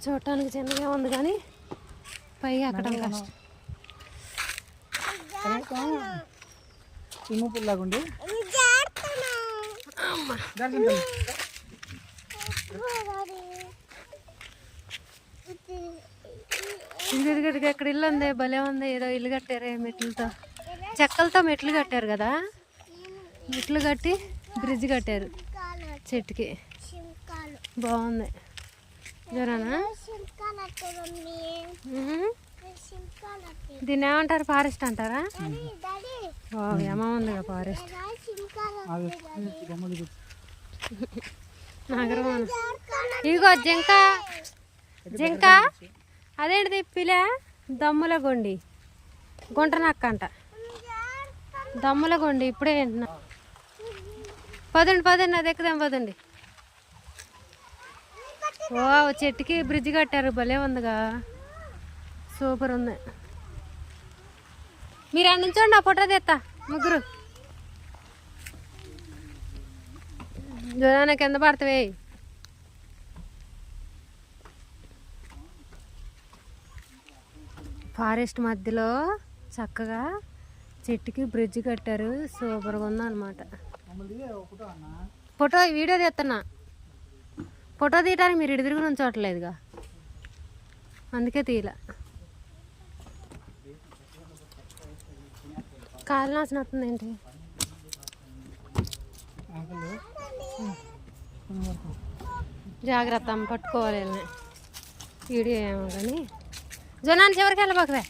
చూడటానికి చిన్నగా ఉంది కానీ పైకి ఎక్కడం కష్టం. పుల్లాగుండి ఇంటికి ఎక్కడ ఇల్లు ఉంది, భలే ఉంది. ఏదో ఇల్లు కట్టారే మెట్లతో, చెక్కలతో మెట్లు కట్టారు కదా. మెట్లు కట్టి బ్రిడ్జ్ కట్టారు చెట్టుకి, బాగుంది. జరానా దీన్ని ఏమంటారు? ఫారెస్ట్ అంటారా? ఏమో ఉంది కదా ఫారెస్ట్. నగరం ఇగో జింక, జింక అదేంటిది పిల్ల, దమ్ముల గొండి, గుంట నక్క అంట. దమ్ముల గొండి ఇప్పుడే వింటున్నా. పదండి పదండి, అది ఎక్కుదాం పదండి. ఓ చెట్టుకి బ్రిడ్జ్ కట్టారు, భలే ఉందిగా, సూపర్ ఉంది. మీరు అక్కడ నుంచోండి, ఆ ఫోటో తీస్తా. ముగ్గురు జోనా కింద పడతావే. ఫారెస్ట్ మధ్యలో చక్కగా చెట్టుకి బ్రిడ్జ్ కట్టారు, సూపర్గా ఉందన్నమాట. ఫోటో వీడియో తీస్తున్నా. ఫోటో తీయడానికి మీరు ఇటు తిరిగి నుంచోట్లేదుగా, అందుకే తీయలే. కాలు నాశనం వస్తుంది ఏంటి? జాగ్రత్త, అమ్మ పట్టుకోవాలి. వీడియో ఏమో కానీ జనాన్ని చివరికి వెళ్ళబాకవే.